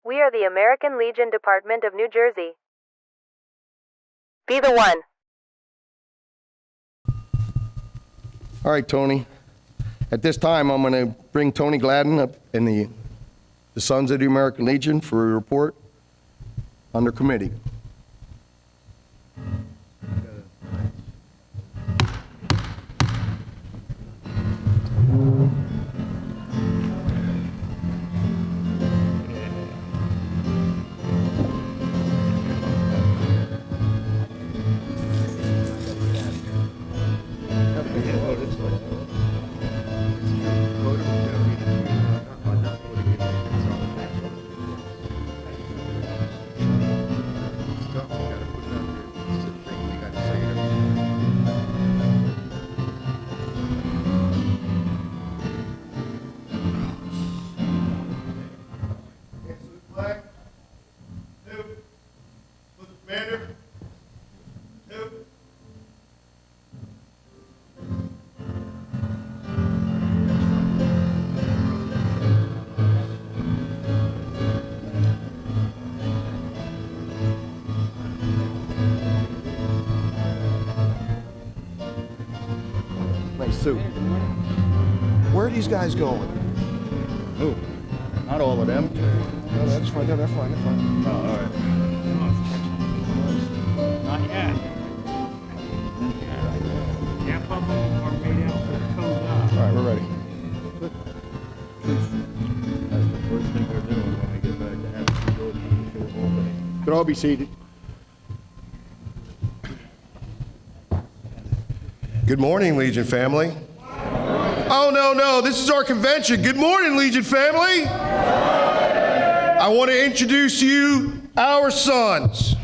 We are the American Legion Department of New Jersey. Be the one. All right, Tony. At this time, I'm going to bring Tony Gladden up and the Sons of the American Legion for a report on their committee. Nice suit. Where are these guys going? Who? Not all of them. No, that's fine. No, they're fine. They're fine. Oh, all right. Not yet. Yeah, Papa, are made out for the code up. All right, we're ready. That's the first thing we're doing when we get back to having to go to the opening. Could all be seated. Good morning, Legion family. Oh, no, this is our convention. Good morning, Legion family. I want to introduce you our sons.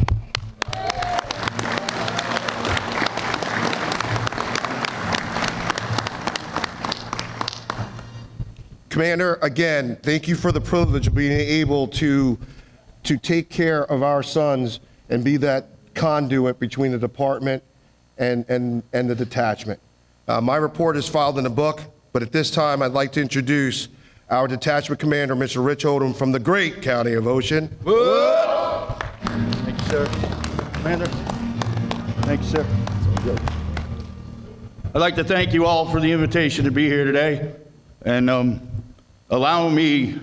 Commander, again, thank you for the privilege of being able to take care of our sons and be that conduit between the department and the detachment. My report is filed in a book, but at this time I'd like to introduce our detachment commander, Mr. Rich Odom from the great county of Ocean. Thank you, sir. Commander. Thank you, sir. I'd like to thank you all for the invitation to be here today and allowing me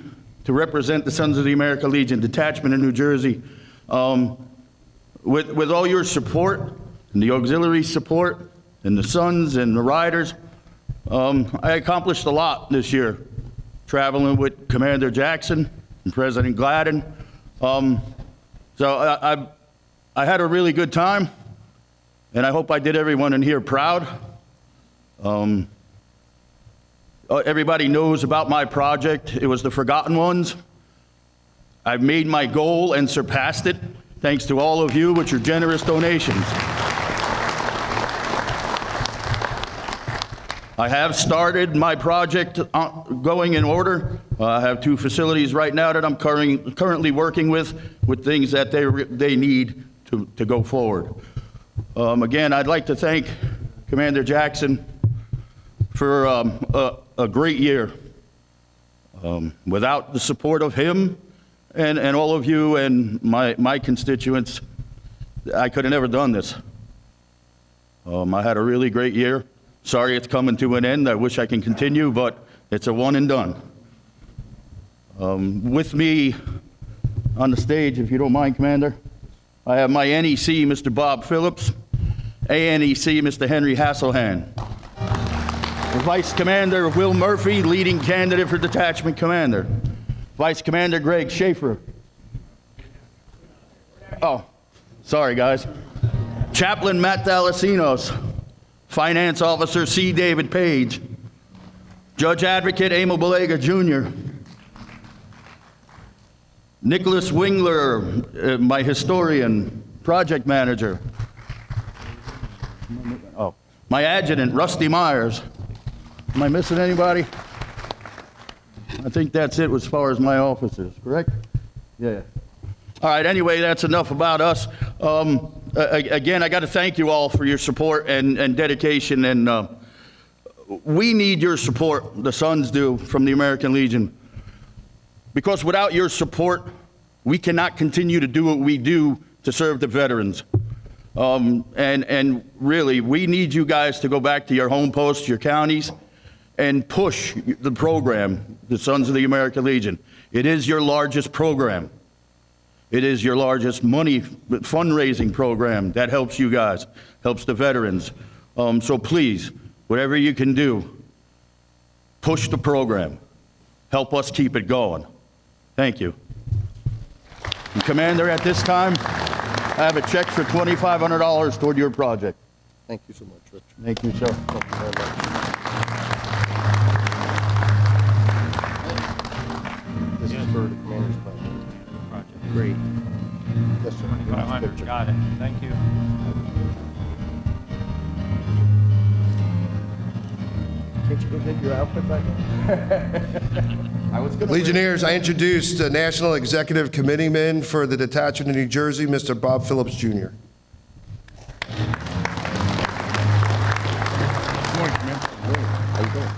to represent the Sons of the American Legion Detachment in New Jersey. With all your support and the auxiliary support and the Sons and the Riders, I accomplished a lot this year, traveling with Commander Jackson and President Gladden. So I had a really good time, and I hope I did everyone in here proud. Everybody knows about my project. It was the Forgotten Ones. I've made my goal and surpassed it, thanks to all of you with your generous donations. I have started my project going in order. I have 2 facilities right now that I'm currently working with things that they need to go forward. Again, I'd like to thank Commander Jackson for a great year. Without the support of him and all of you and my constituents, I could have never done this. I had a really great year. Sorry it's coming to an end. I wish I can continue, but it's a one and done. With me on the stage, if you don't mind, Commander, I have my NEC, Mr. Bob Phillips, ANEC, Mr. Henry Hasselhan. Vice Commander Will Murphy, leading candidate for detachment commander. Vice Commander Greg Schaefer. Oh, sorry guys. Chaplain Matt D'Alessinos. Finance Officer C. David Page. Judge Advocate Emil Balega Jr. Nicholas Wingler, my historian, project manager. Oh, my adjutant, Rusty Myers. Am I missing anybody? I think that's it as far as my officers, correct? Yeah. All right, anyway, that's enough about us. Again, I got to thank you all for your support and dedication, and we need your support, the Sons do, from the American Legion. Because without your support, We cannot continue to do what we do to serve the veterans. And really, we need you guys to go back to your home posts, your counties, and push the program, the Sons of the American Legion. It is your largest program. It is your largest money fundraising program that helps you guys, helps the veterans. So please, whatever you can do, push the program. Help us keep it going. Thank you. And Commander, at this time, I have a check for $2,500 toward your project. Thank you so much, Rich. Thank you, sir. Thank you very much. This is for the commander's budget. Project, great. Yes, sir. 2,500, got it. Thank you. Can't you go get your outfit back on? I was gonna. Legionnaires, I introduced the National Executive Committeeman for the Detachment of New Jersey, Mr. Bob Phillips, Jr. Good morning, Commander. How you doing?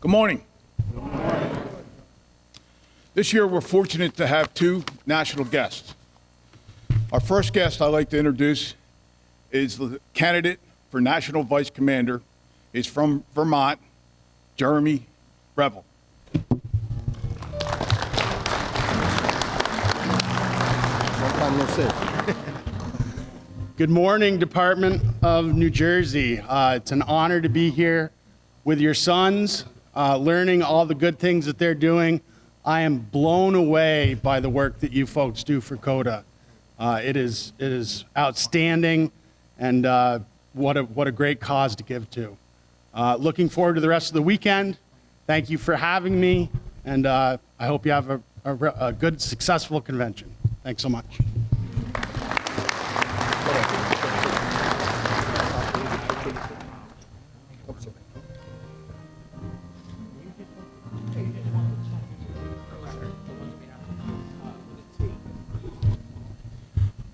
Good morning. This year, we're fortunate to have two national guests. Our first guest I'd like to introduce is the candidate for National Vice Commander. He's from Vermont, Jeremy Revel. Long time no see. Good morning, Department of New Jersey. It's an honor to be here with your sons, learning all the good things that they're doing. I am blown away by the work that you folks do for CODA. It is outstanding, and what a great cause to give to. Looking forward to the rest of the weekend. Thank you for having me, and I hope you have a good, successful convention. Thanks so much.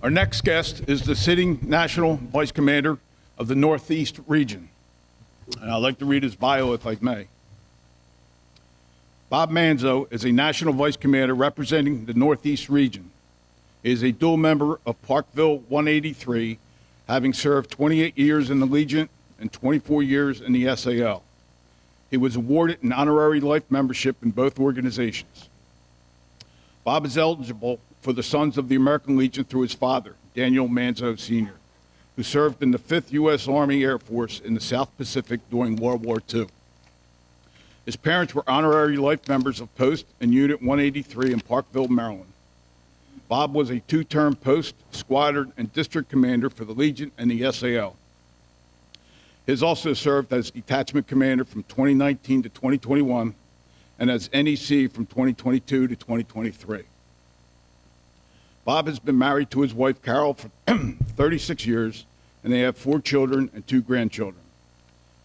Our next guest is the sitting National Vice Commander of the Northeast Region. And I'd like to read his bio if I may. Bob Manzo is a National Vice Commander representing the Northeast Region. He is a dual member of Parkville 183, having served 28 years in the Legion and 24 years in the SAL. He was awarded an honorary life membership in both organizations. Bob is eligible for the Sons of the American Legion through his father, Daniel Manzo Sr., who served in the 5th U.S. Army Air Force in the South Pacific during World War II. His parents were honorary life members of Post and Unit 183 in Parkville, Maryland. Bob was a two-term Post, Squadron, and District Commander for the Legion and the SAL. He has also served as Detachment Commander from 2019 to 2021 and as NEC from 2022 to 2023. Bob has been married to his wife, Carol, for 36 years, and they have 4 children and 2 grandchildren.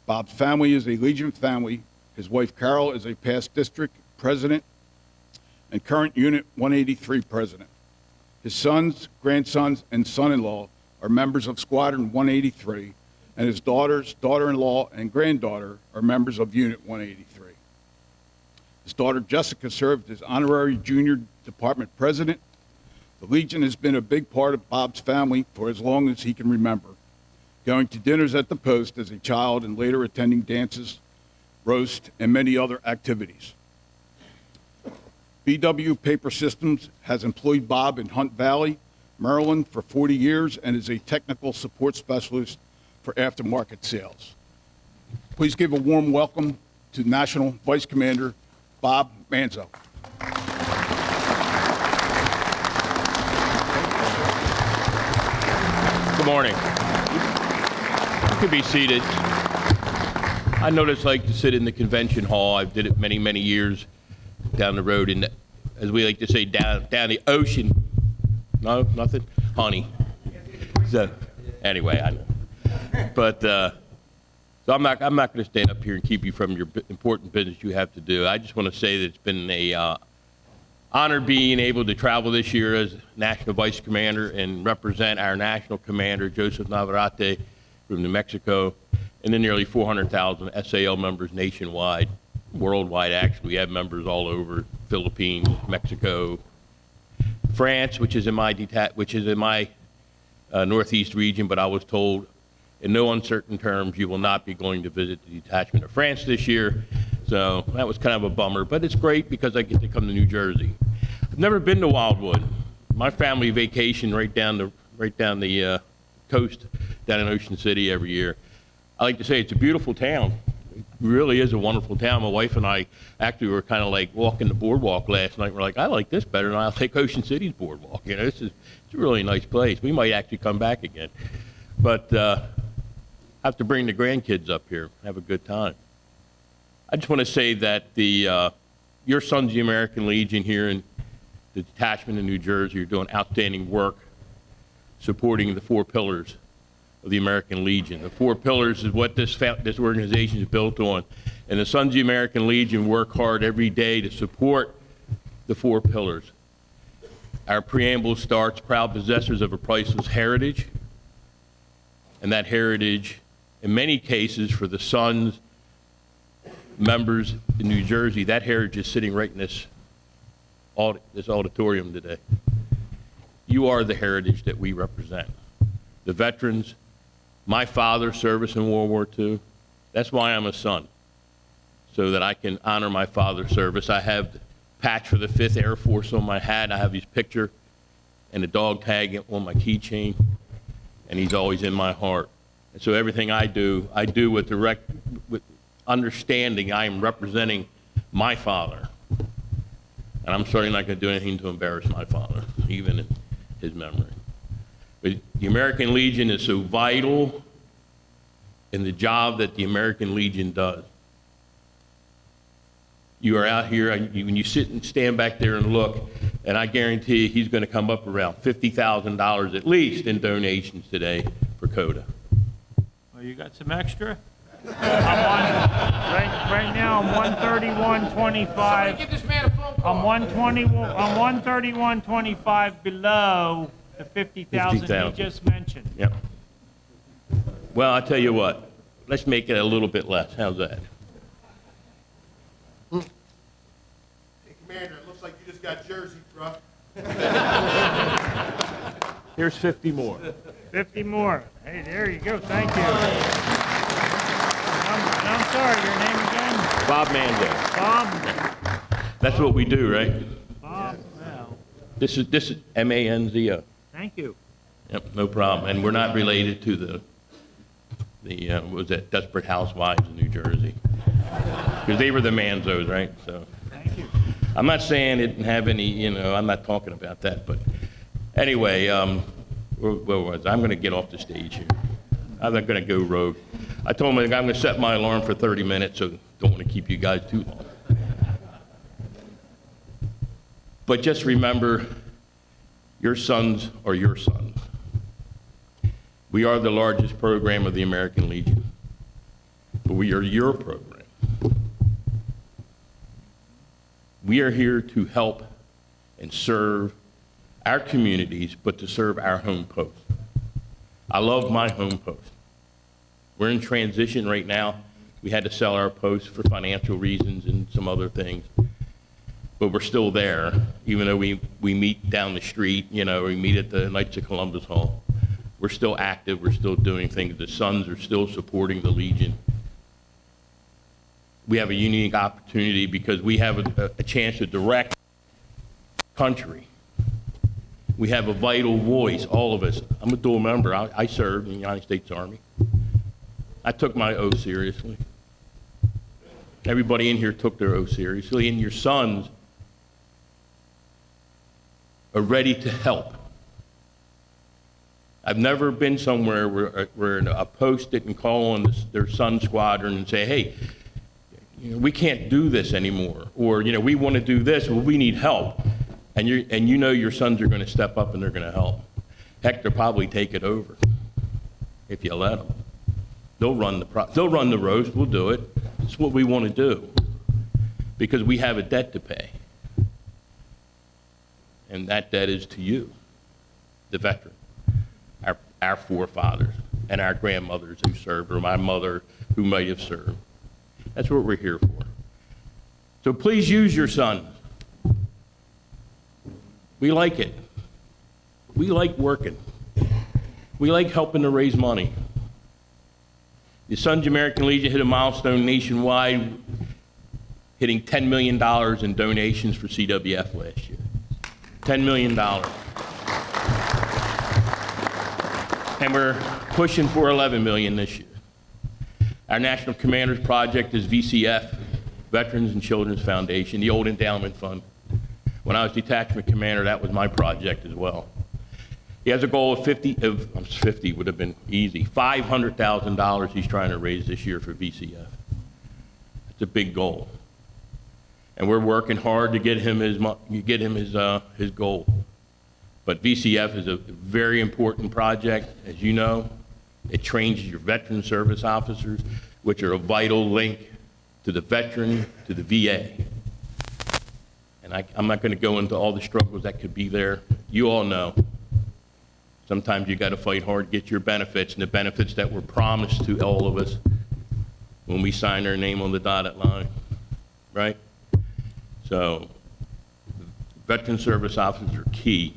Bob's family is a Legion family. His wife, Carol, is a past district president and current Unit 183 president. His sons, grandsons, and son-in-law are members of Squadron 183, and his daughters, daughter-in-law, and granddaughter are members of Unit 183. His daughter, Jessica, served as honorary junior department president. The Legion has been a big part of Bob's family for as long as he can remember, going to dinners at the Post as a child and later attending dances, roast, and many other activities. BW Paper Systems has employed Bob in Hunt Valley, Maryland for 40 years and is a technical support specialist for aftermarket sales. Please give a warm welcome to National Vice Commander Bob Manzo. Good morning. You can be seated. I notice I like to sit in the convention hall. I've did it many, many years down the road, and as we like to say, down the ocean. No, nothing? Honey. So, anyway, I know. But, so I'm not going to stand up here and keep you from your important business you have to do. I just want to say that it's been a honor being able to travel this year as National Vice Commander and represent our National Commander, Joseph Navarrete, from New Mexico, and the nearly 400,000 SAL members nationwide, worldwide actually. We have members all over Philippines, Mexico, France, which is in my Northeast region, but I was told in no uncertain terms you will not be going to visit the detachment of France this year. So that was kind of a bummer, but it's great because I get to come to New Jersey. I've never been to Wildwood. My family vacation right down the coast down in Ocean City every year. I like to say it's a beautiful town. It really is a wonderful town. My wife and I actually were kind of like walking the boardwalk last night. We're like, I like this better than I like Ocean City's boardwalk. You know, it's a really nice place. We might actually come back again. But I have to bring the grandkids up here, have a good time. I just want to say that your Sons of the American Legion here in the detachment in New Jersey are doing outstanding work supporting the 4 pillars of the American Legion. The 4 pillars is what this organization is built on. And the Sons of the American Legion work hard every day to support the 4 pillars. Our preamble starts, proud possessors of a priceless heritage. And that heritage, in many cases, for the Sons members in New Jersey, that heritage is sitting right in this auditorium today. You are the heritage that we represent. The veterans, my father's service in World War II, that's why I'm a son, so that I can honor my father's service. I have the patch for the 5th Air Force on my hat. I have his picture and a dog tag on my keychain, and he's always in my heart. And so everything I do with understanding I am representing my father. And I'm certainly not going to do anything to embarrass my father, even in his memory. But the American Legion is so vital in the job that the American Legion does. You are out here, when you sit and stand back there and look, and I guarantee you he's going to come up around $50,000 at least in donations today for CODA. Oh, you got some extra? Right now I'm 131.25. Give this man a phone call. I'm 131.25 below the 50,000 he just mentioned. Yep. Well, I'll tell you what. Let's make it a little bit less. How's that? Hey, Commander, it looks like you just got Jersey, bro. Here's 50 more. 50 more. Hey, there you go. Thank you. I'm sorry, your name again? Bob Manzo. Bob? That's what we do, right? Bob, well, This is M-A-N-Z-O. thank you. Yep, no problem. And we're not related to the what was that, Desperate Housewives of New Jersey. Because they were the Manzos, right? So Thank you. I'm not saying it didn't have any, I'm not talking about that. But anyway, where was I? I'm going to get off the stage here. I'm not going to go rogue. I told him I'm going to set my alarm for 30 minutes, so don't want to keep you guys too long. But just remember, your sons are your sons. We are the largest program of the American Legion, but we are your program. We are here to help and serve our communities, but to serve our home post. I love my home post. We're in transition right now. We had to sell our post for financial reasons and some other things. But we're still there, even though we meet down the street, we meet at the Knights of Columbus Hall. We're still active, we're still doing things. The Sons are still supporting the Legion. We have a unique opportunity because we have a chance to direct country. We have a vital voice, all of us. I'm a dual member. I served in the United States Army. I took my oath seriously. Everybody in here took their oath seriously, and your sons are ready to help. I've never been somewhere where a post didn't call on their son squadron and say, hey, we can't do this anymore, or we want to do this, well, we need help. And your sons are going to step up and they're going to help. Heck, they'll probably take it over if you let them. They'll run the roast. We'll do it. It's what we want to do because we have a debt to pay, and that debt is to you, the veteran, our forefathers, and our grandmothers who served, or my mother who might have served. That's what we're here for. So please use your sons. We like it. We like working. We like helping to raise money. The Sons of American Legion hit a milestone nationwide, hitting $10 million in donations for CWF last year. $10 million. And we're pushing for $11 million this year. Our National Commanders Project is VCF, Veterans and Children's Foundation, the old endowment fund. When I was detachment commander, that was my project as well. He has a goal of 50 would have been easy, $500,000 he's trying to raise this year for VCF. It's a big goal. And we're working hard to get him his goal. But VCF is a very important project, as you know. It trains your veteran service officers, which are a vital link to the veteran, to the VA. And I'm not going to go into all the struggles that could be there. You all know. Sometimes you got to fight hard to get your benefits, and the benefits that were promised to all of us when we signed our name on the dotted line, right? So veteran service officers are key.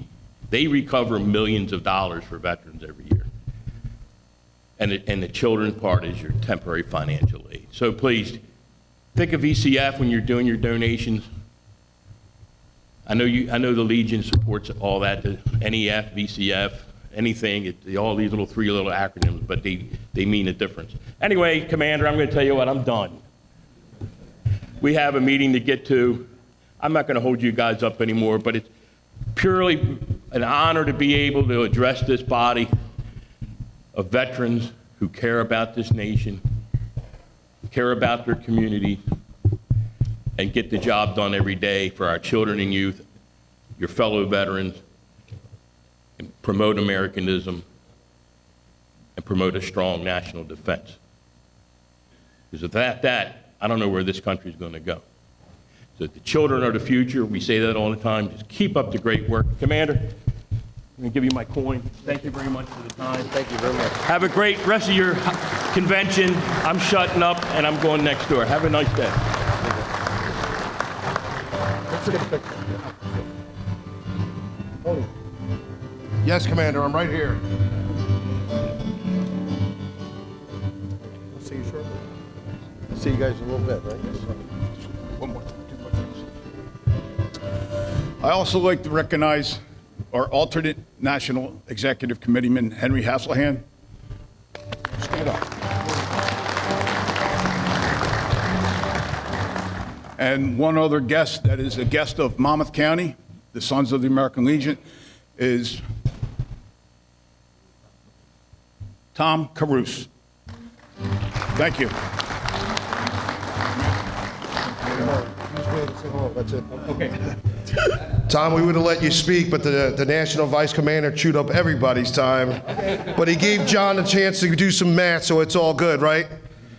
They recover millions of dollars for veterans every year. And the children's part is your temporary financial aid. So please, think of VCF when you're doing your donations. I know the Legion supports all that, the NEF, VCF, anything, all these three little acronyms, but they mean a difference. Anyway, Commander, I'm going to tell you what, I'm done. We have a meeting to get to. I'm not going to hold you guys up anymore, but it's purely an honor to be able to address this body of veterans who care about this nation, care about their community, and get the job done every day for our children and youth, your fellow veterans, and promote Americanism, and promote a strong national defense. Because without that, I don't know where this country is going to go. So the children are the future. We say that all the time. Just keep up the great work. Commander, I'm going to give you my coin. Thank you very much for the time. Thank you very much. Have a great rest of your convention. I'm shutting up, and I'm going next door. Have a nice day. Yes, Commander, I'm right here. I'll see you shortly. I'll see you guys in a little bit, right? One more. I also like to recognize our alternate National Executive Committeeman, Henry Hasselhand. Stand up. And one other guest that is a guest of Monmouth County, the Sons of the American Legion, is Tom Caruso. Thank you. That's it. Okay. Tom, we would have let you speak, but the National Vice Commander chewed up everybody's time. But he gave John a chance to do some math, so it's all good, right?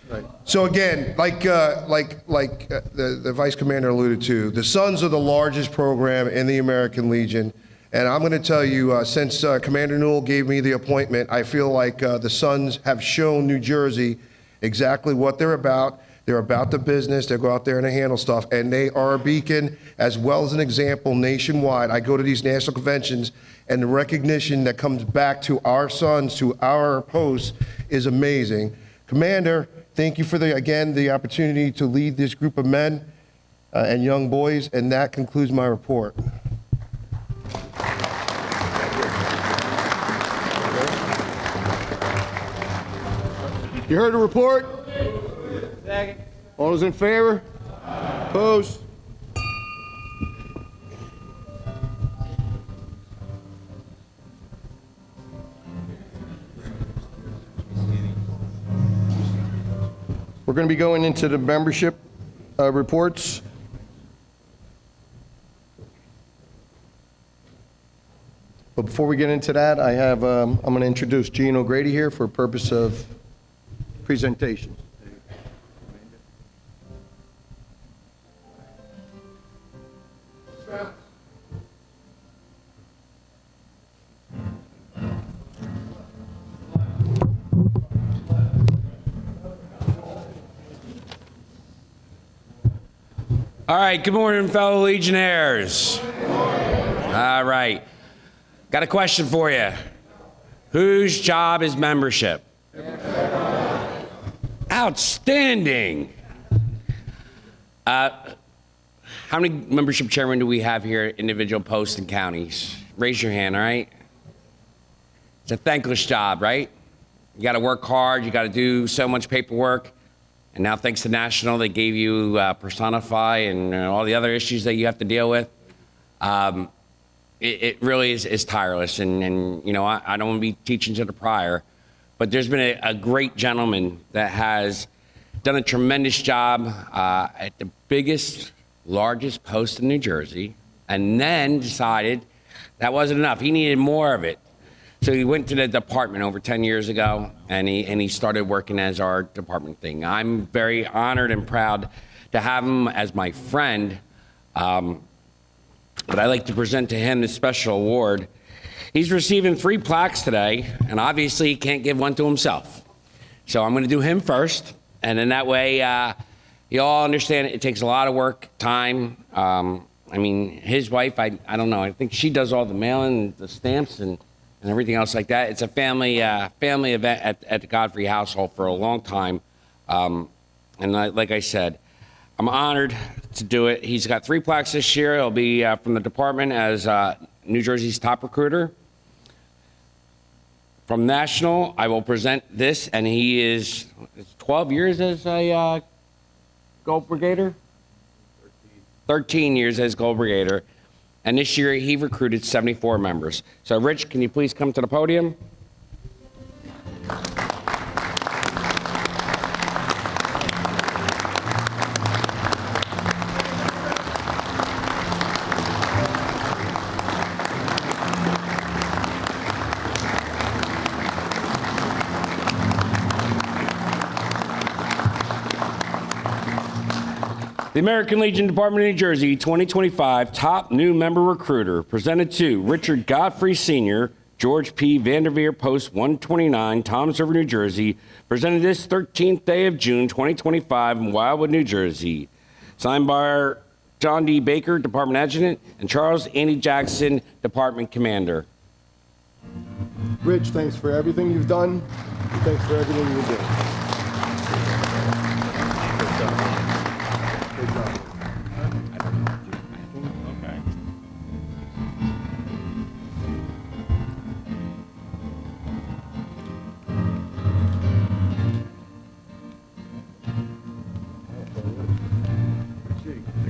Right. So again, like the Vice Commander alluded to, the Sons are the largest program in the American Legion. And I'm going to tell you, since Commander Newell gave me the appointment, I feel like the Sons have shown New Jersey exactly what they're about. They're about the business. They go out there and they handle stuff. And they are a beacon as well as an example nationwide. I go to these national conventions, and the recognition that comes back to our sons, to our posts, is amazing. Commander, thank you for, again, the opportunity to lead this group of men and young boys. And that concludes my report. You heard the report? Second. All those in favor? Opposed? We're going to be going into the membership reports. But before we get into that, I have, I'm going to introduce Gene O'Grady here for purpose of presentation. All right, good morning, fellow Legionnaires. All right. Got a question for you. Whose job is membership? Outstanding. How many membership chairmen do we have here, individual posts and counties? Raise your hand, all right? It's a thankless job, right? You got to work hard. You got to do so much paperwork. And now, thanks to National, they gave you Personify and all the other issues that you have to deal with. It really is tireless. And you know, I don't want to be teaching to the prior, but there's been a great gentleman that has done a tremendous job at the biggest, largest post in New Jersey, and then decided that wasn't enough. He needed more of it. So he went to the department over 10 years ago, and he started working as our department thing. I'm very honored and proud to have him as my friend, but I'd like to present to him this special award. He's receiving 3 plaques today, and obviously he can't give one to himself. So I'm gonna do him first, and then that way you all understand it takes a lot of work, time. I mean, his wife, I don't know, I think she does all the mailing, the stamps, and everything else like that. It's a family event at the Godfrey household for a long time. And like I said, I'm honored to do it. He's got 3 plaques this year. He'll be from the department as New Jersey's top recruiter. From National, I will present this, and he is 12 years as a Gold Brigader? 13 years as Gold Brigader. And this year, he recruited 74 members. So, Rich, can you please come to the podium? The American Legion Department of New Jersey 2025 Top New Member Recruiter, presented to Richard Godfrey Sr., George P. Vanderveer, Post 129, Toms River, New Jersey, presented this 13th day of June 2025 in Wildwood, New Jersey. Signed by John D. Baker, Department Adjutant, and Charles Andy Jackson, Department Commander. Rich, thanks for everything you've done. Thanks for everything you do.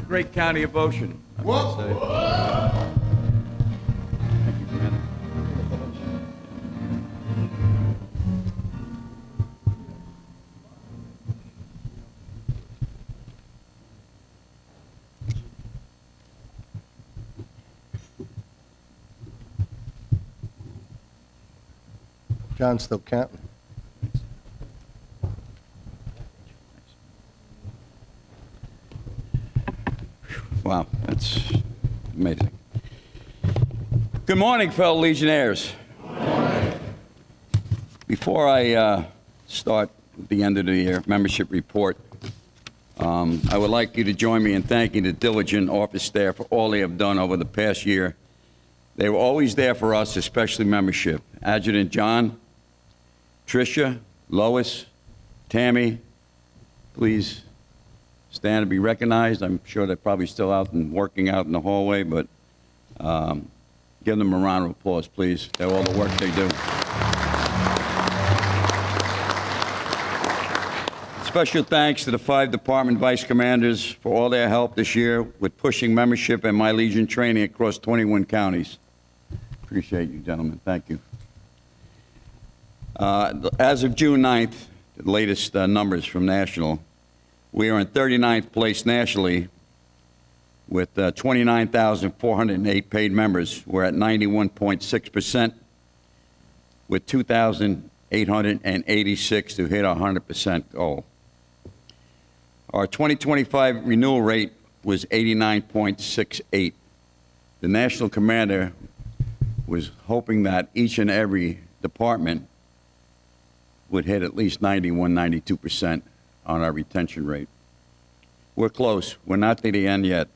Great county of Ocean. I must say. Thank you, Commander. John's still counting. Wow, that's amazing. Good morning, fellow Legionnaires. Good morning. Before I start the end of the year membership report, I would like you to join me in thanking the diligent office staff for all they have done over the past year. They were always there for us, especially membership. Adjutant John, Tricia, Lois, Tammy, please stand and be recognized. I'm sure they're probably still out and working out in the hallway, but give them a round of applause, please. They're all the work they do. Special thanks to the 5 department vice commanders for all their help this year with pushing membership and My Legion training across 21 counties. Appreciate you, gentlemen. Thank you. As of June 9th, the latest numbers from National, we are in 39th place nationally with 29,408 paid members. We're at 91.6% with 2,886 to hit our 100% goal. Our 2025 renewal rate was 89.68. The national commander was hoping that each and every department would hit at least 91, 92% on our retention rate. We're close. We're not to the end yet.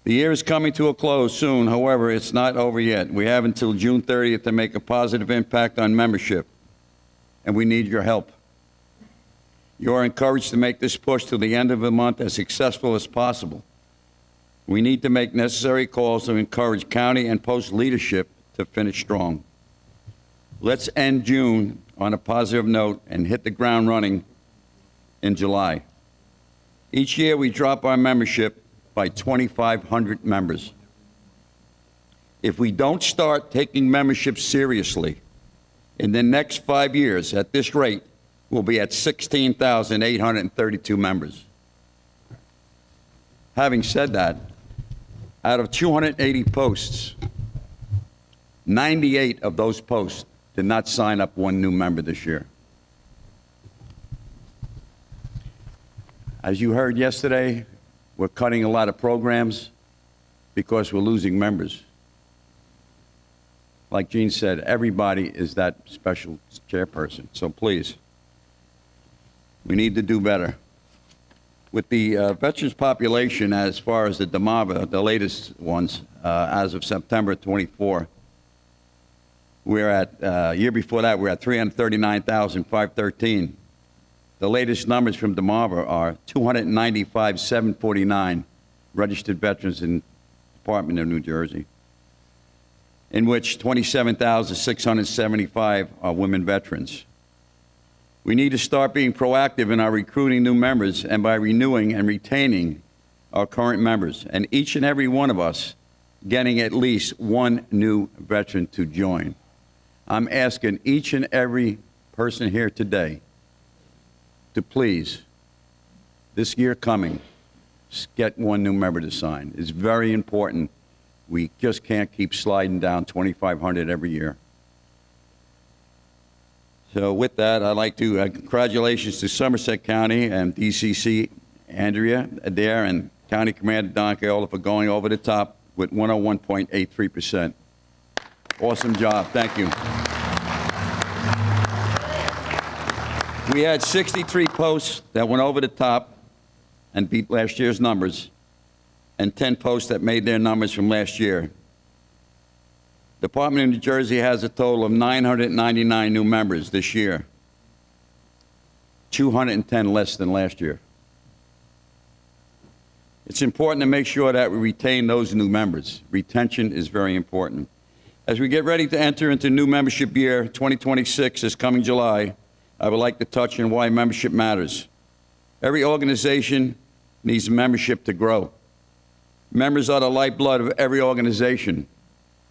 The year is coming to a close soon. However, it's not over yet. We have until June 30th to make a positive impact on membership, and we need your help. You are encouraged to make this push to the end of the month as successful as possible. We need to make necessary calls to encourage county and post leadership to finish strong. Let's end June on a positive note and hit the ground running in July. Each year, we drop our membership by 2,500 members. If we don't start taking membership seriously, in the next 5 years, at this rate, we'll be at 16,832 members. Having said that, out of 280 posts, 98 of those posts did not sign up one new member this year. As you heard yesterday, we're cutting a lot of programs because we're losing members. Like Gene said, everybody is that special chairperson. So please, we need to do better. With the veterans population, as far as the DMAVA, the latest ones, as of September 24, we're at, year before that, we're at 339,513. The latest numbers from DMAVA are 295,749 registered veterans in the Department of New Jersey, in which 27,675 are women veterans. We need to start being proactive in our recruiting new members and by renewing and retaining our current members, and each and every one of us getting at least one new veteran to join. I'm asking each and every person here today to please, this year coming, get one new member to sign. It's very important. We just can't keep sliding down 2,500 every year. So with that, I'd like to congratulations to Somerset County and DCC Andrea Adair and County Commander Don Caiola for going over the top with 101.83%. Awesome job. Thank you. We had 63 posts that went over the top and beat last year's numbers, and 10 posts that made their numbers from last year. The Department of New Jersey has a total of 999 new members this year, 210 less than last year. It's important to make sure that we retain those new members. Retention is very important. As we get ready to enter into new membership year, 2026 is coming July, I would like to touch on why membership matters. Every organization needs membership to grow. Members are the lifeblood of every organization.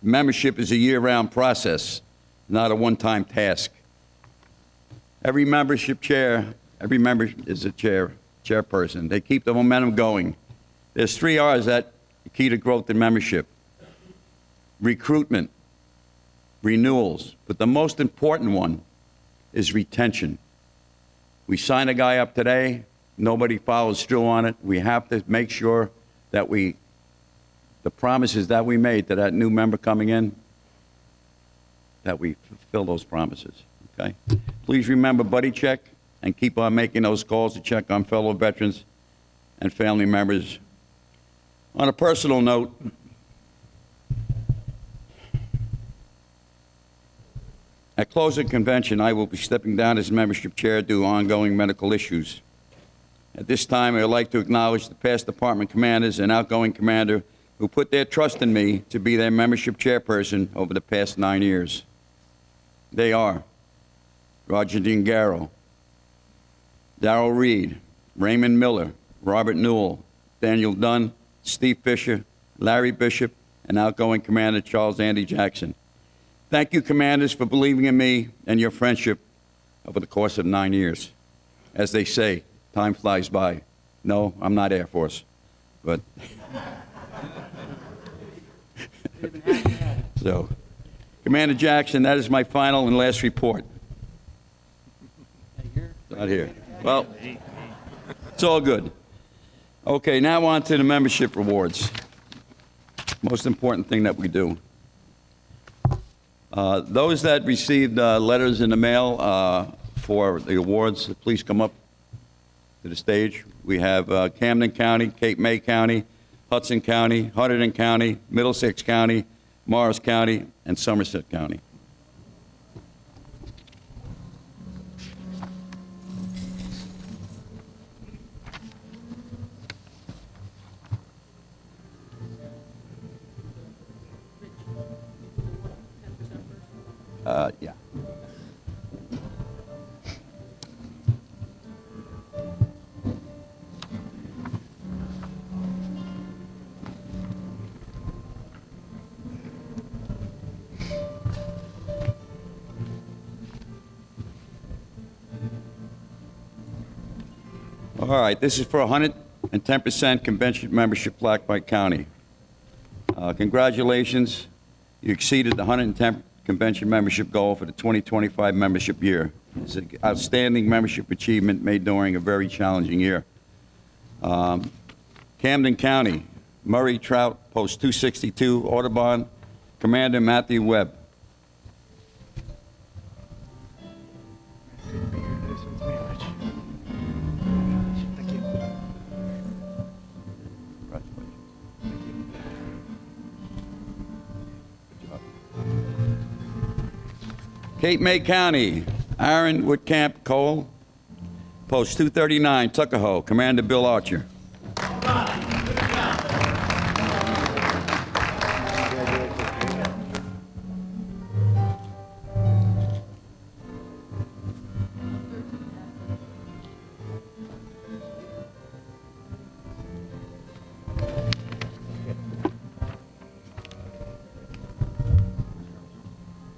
Membership is a year-round process, not a one-time task. Every membership chair, every member is a chairperson. They keep the momentum going. There's 3 R's that are key to growth in membership: recruitment, renewals, but the most important one is retention. We sign a guy up today, nobody follows through on it. We have to make sure that the promises that we made to that new member coming in, that we fulfill those promises, okay? Please remember Buddy Check and keep on making those calls to check on fellow veterans and family members. On a personal note, at closing convention, I will be stepping down as membership chair due to ongoing medical issues. At this time, I would like to acknowledge the past department commanders and outgoing commander who put their trust in me to be their membership chairperson over the past 9 years. They are Roger D'Angaro, Darrell Reed, Raymond Miller, Robert Newell, Daniel Dunn, Steve Fisher, Larry Bishop, and outgoing Commander Charles Andy Jackson. Thank you, commanders, for believing in me and your friendship over the course of 9 years. As they say, time flies by. No, I'm not Air Force, but so, Commander Jackson, that is my final and last report. Not here. Well, it's all good. Okay, now on to the membership rewards. Most important thing that we do. Those that received letters in the mail for the awards, please come up to the stage. We have Camden County, Cape May County, Hudson County, Hunterdon County, Middlesex County, Morris County, and Somerset County. Yeah. All right, this is for 110% convention membership plaque by county. Congratulations, you exceeded the 110 convention membership goal for the 2025 membership year. It's an outstanding membership achievement made during a very challenging year. Camden County, Murray Trout, Post 262, Audubon, Commander Matthew Webb. Cape May County, Aaron Woodcamp Cole, Post 239, Tuckahoe, Commander Bill Archer.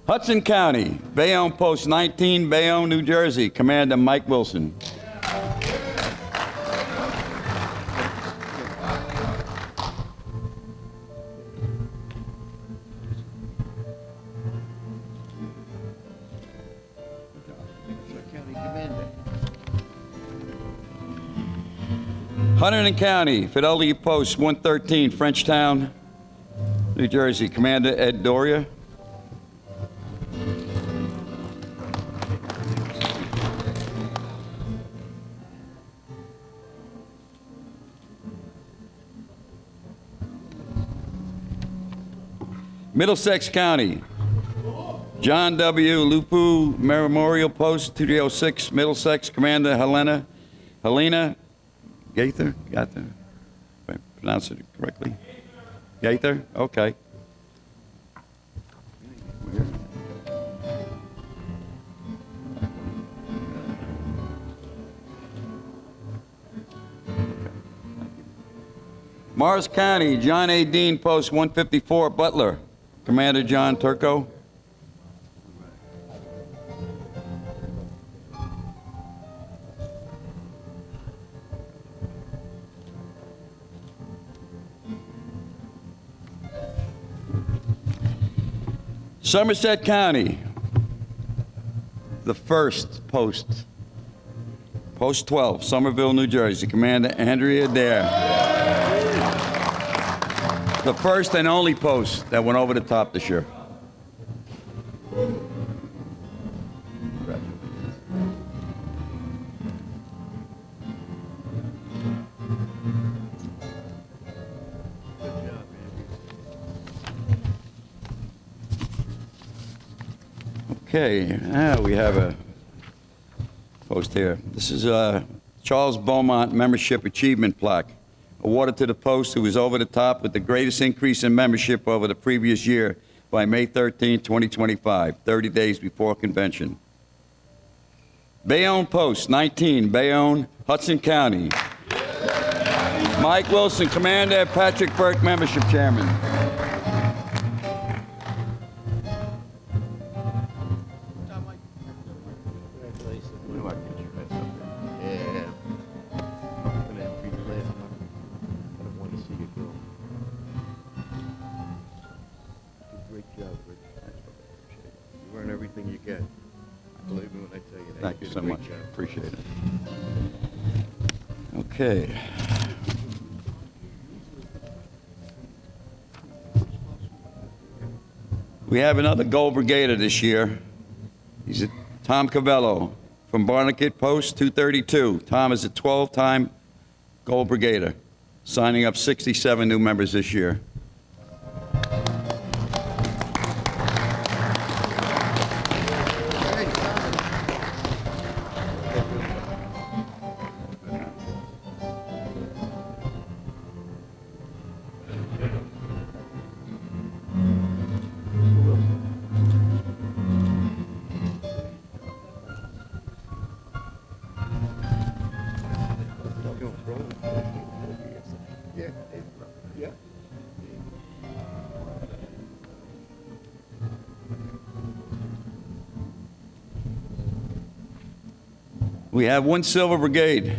Hudson County, Bayonne Post 19, Bayonne, New Jersey, Commander Mike Wilson. Hunterdon County, Fidelity Post 113, Frenchtown, New Jersey, Commander Ed Doria. Middlesex County, John W. Lupu Memorial Post 206, Middlesex, Commander Helena Gaither? If I pronounce it correctly. Gaither? Okay. Morris County, John A. Dean, Post 154, Butler, Commander John Turco. Somerset County, the first post, Post 12, Somerville, New Jersey, Commander Andrea Dare. The first and only post that went over the top this year. Okay, now we have a post here. This is Charles Beaumont Membership Achievement Plaque, awarded to the post who was over the top with the greatest increase in membership over the previous year by May 13, 2025, 30 days before convention. Bayonne Post 19, Bayonne, Hudson County. Mike Wilson, Commander, Patrick Burke, Membership Chairman. Everything you get. Believe me when I tell you that. Thank you so much. Appreciate it. Okay. We have another Gold Brigader this year. He's Tom Cavello from Barnegat Post 232. Tom is a 12-time Gold Brigader. signing up 67 new members this year. We have one Silver Brigade.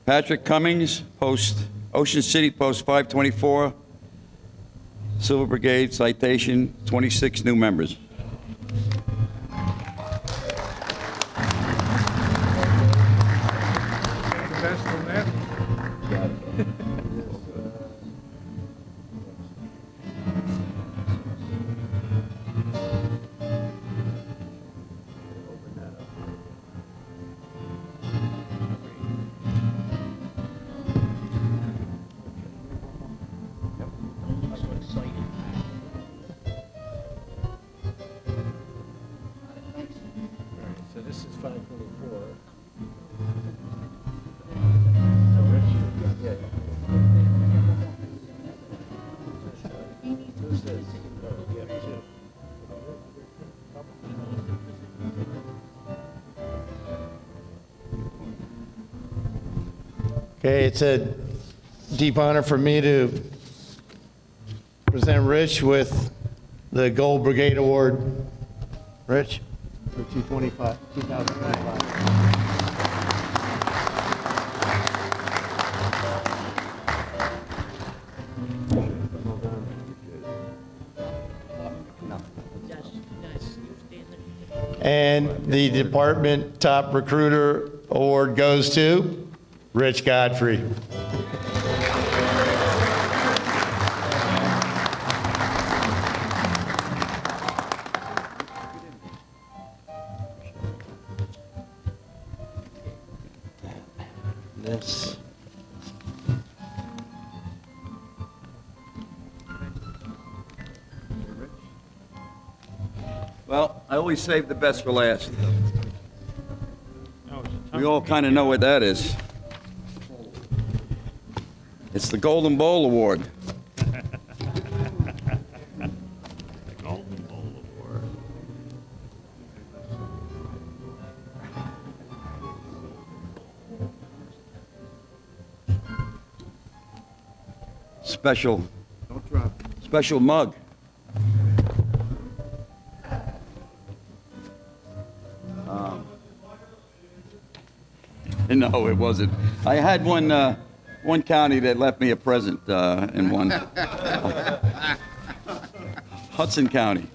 Patrick Cummings, Ocean City, Post 524. Silver Brigade, citation, 26 new members. So this is 524. Okay, it's a deep honor for me to present Rich with the Gold Brigade Award. Rich? For 2025. And the Department Top Recruiter Award goes to Rich Godfrey. This. Well, I always save the best for last. Oh, We all kind of know what that is. It's the Golden Bowl Award. Golden Bowl Award. Special mug. No, it wasn't. I had one county that left me a present in one. Hudson County.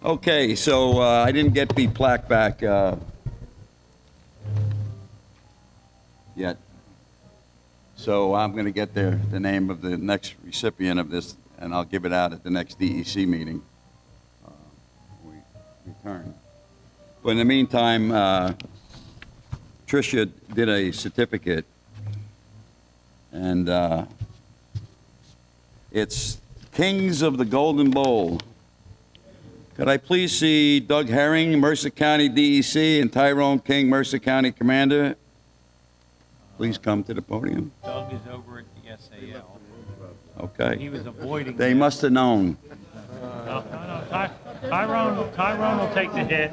Okay, so I didn't get the plaque back yet. So I'm going to get the name of the next recipient of this, and I'll give it out at the next DEC meeting. We return. But in the meantime, Tricia did a certificate, and it's Kings of the Golden Bowl. Could I please see Doug Herring, Mercer County DEC, and Tyrone King, Mercer County Commander? Please come to the podium. Doug is over at the SAL. Okay. He was avoiding. They must have known. No. Tyrone will take the hit.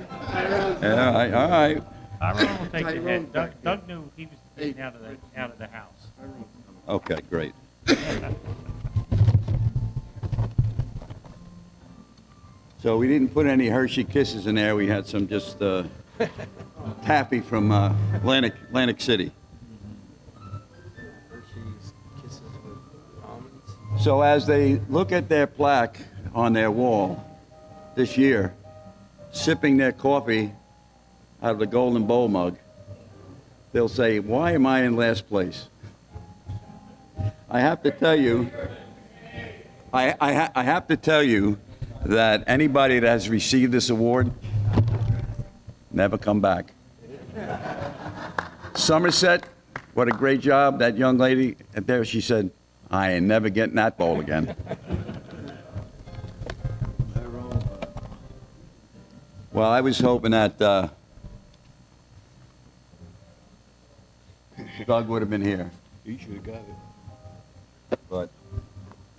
Yeah, all right. Tyrone will take the hit. Doug knew he was getting out of the house. Okay, great. So we didn't put any Hershey Kisses in there. We had some just taffy from Atlantic City. Hershey's Kisses with almonds. So as they look at their plaque on their wall this year, sipping their coffee out of the Golden Bowl mug, they'll say, "Why am I in last place?" I have to tell you, I have to tell you that anybody that has received this award never come back. Somerset, What a great job, that young lady. And there she said, I ain't never getting that ball again. Well, I was hoping that Doug would have been here. You should have got it. But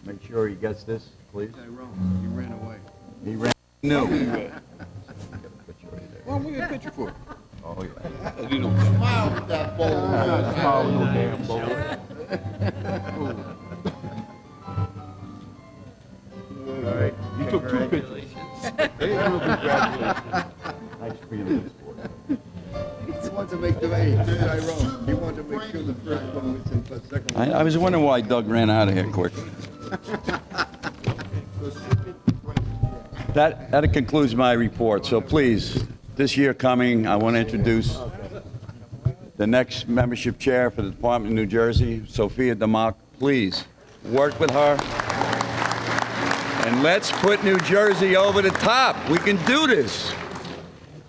make sure he gets this, please. He ran away. He ran. No. Well, we got a picture for it. Oh, yeah. You don't smile with that bowl. Smile with that damn bowl. All right. You took 2 pictures. Congratulations. Nice for you to do sport. He wanted to make the Tyrone. He wanted to make sure the first one was in the second one. I was wondering why Doug ran out of here quick. That concludes my report. So please, this year coming, I want to introduce the next membership chair for the Department of New Jersey, Sophia DeMock. Please work with her. And let's put New Jersey over the top. We can do this.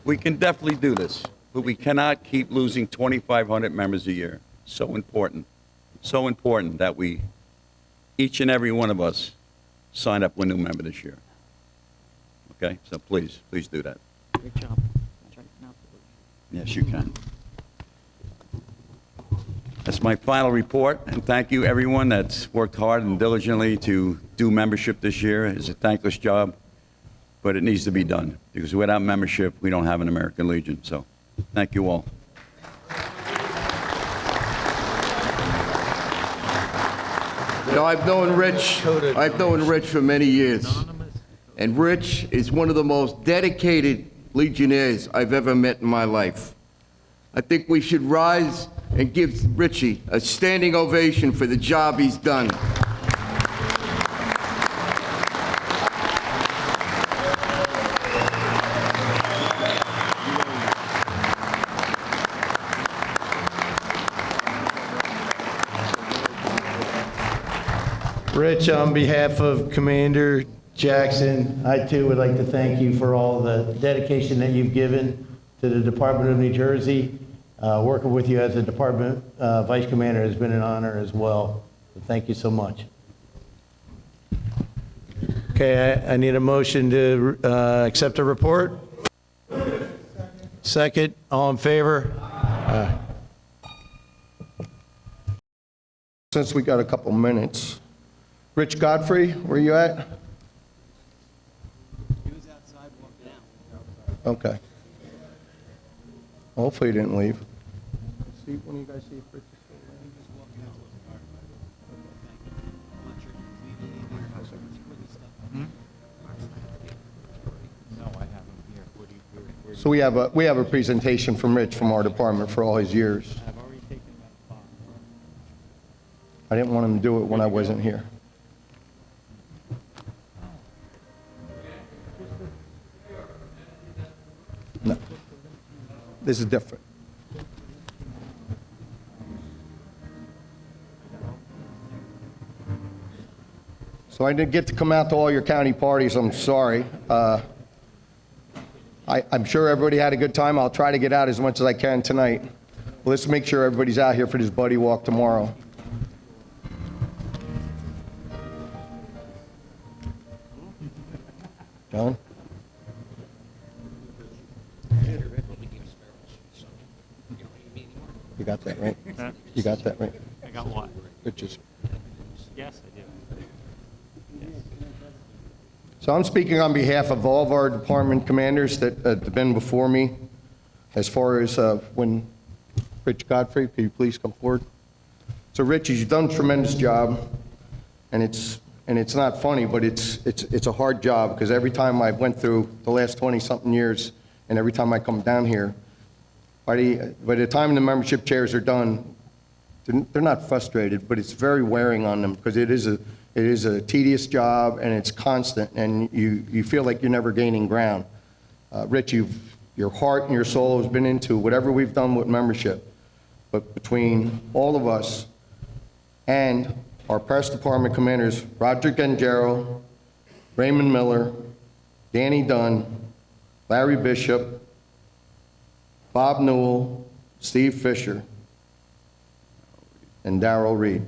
We can definitely do this. But we cannot keep losing 2,500 members a year. So important. So important that we, each and every one of us, sign up one new member this year. Okay? So please do that. Great job. Yes, you can. That's my final report, and thank you, everyone that's worked hard and diligently to do membership this year. It's a thankless job, but it needs to be done, because without membership, we don't have an American Legion. So, thank you all. You know, I've known Rich for many years, and Rich is one of the most dedicated Legionnaires I've ever met in my life. I think we should rise and give Richie a standing ovation for the job he's done. Rich, on behalf of Commander Jackson, I too would like to thank you for all the dedication that you've given to the Department of New Jersey. Working with you as a department vice commander has been an honor as well. So thank you so much. Okay, I need a motion to accept the report. Second, all in favor? Since we got a couple minutes, Rich Godfrey, where you at? He was outside walking out. Okay. Hopefully he didn't leave. See, when you guys see if Rich is still there. He was walking out to his car. Thank you. I'm not sure if he's leaving either. With his stuff. No, I have him here. What do you? So we have a presentation from Rich from our department for all his years. I've already taken that spot. I didn't want him to do it when I wasn't here. No. This is different. So I didn't get to come out to all your county parties, I'm sorry. I'm sure everybody had a good time. I'll try to get out as much as I can tonight. Let's make sure everybody's out here for this buddy walk tomorrow. John? You got that right? Huh? You got that right? I got what? Pictures. Yes, I do. Yes. So I'm speaking on behalf of all of our department commanders that have been before me, as far as when Rich Godfrey, could you please come forward? So Rich, you've done a tremendous job, and it's not funny, but it's a hard job, because every time I went through the last 20-something years, and every time I come down here, by the time the membership chairs are done, they're not frustrated, but it's very wearing on them, because it is a tedious job, and it's constant, and you feel like you're never gaining ground. Rich, your heart and your soul has been into whatever we've done with membership, but between all of us and our press department commanders, Roger Gangero, Raymond Miller, Danny Dunn, Larry Bishop, Bob Newell, Steve Fisher, and Darrell Reed.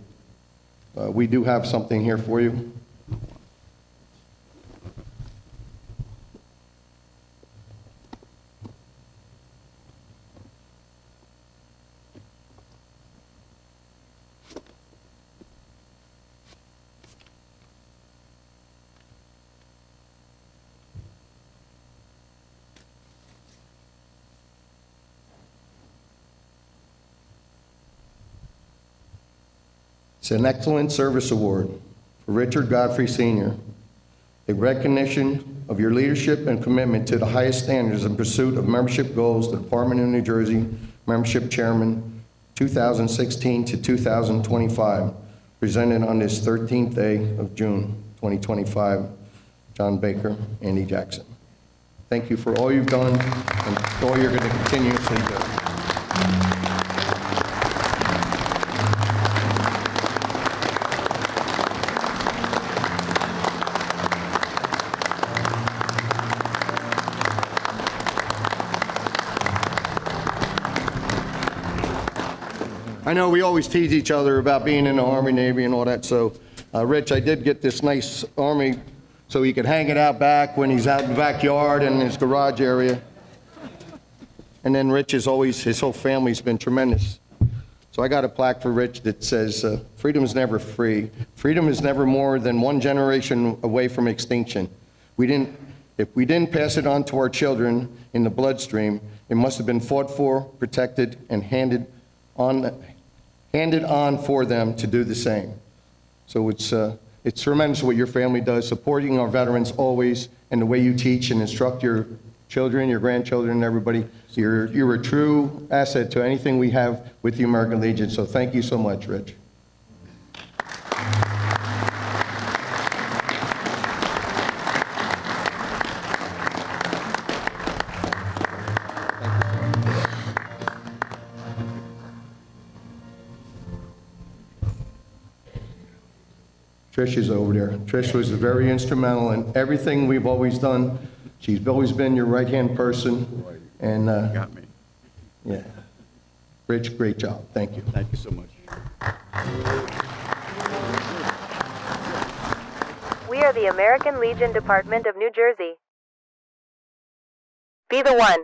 We do have something here for you. It's an Excellent Service Award for Richard Godfrey Sr., a recognition of your leadership and commitment to the highest standards in pursuit of membership goals, the Department of New Jersey Membership Chairman, 2016 to 2025, presented on this 13th day of June, 2025, John Baker, Andy Jackson. Thank you for all you've done and all you're going to continuously do. I know we always tease each other about being in the Army, Navy, and all that, so, Rich, I did get this nice Army so he could hang it out back when he's out in the backyard and in his garage area. And then Rich is always, his whole family's been tremendous. So I got a plaque for Rich that says, freedom is never free. Freedom is never more than one generation away from extinction. If we didn't pass it on to our children in the bloodstream, it must have been fought for, protected, and handed on for them to do the same. So it's tremendous what your family does, supporting our veterans always, and the way you teach and instruct your children, your grandchildren, and everybody. You're a true asset to anything we have with the American Legion, so thank you so much, Rich. Trish is over there. Trish was very instrumental in everything we've always done. She's always been your right-hand person. And Got me. yeah, Rich, great job. Thank you. Thank you so much. We are the American Legion Department of New Jersey. Be the one.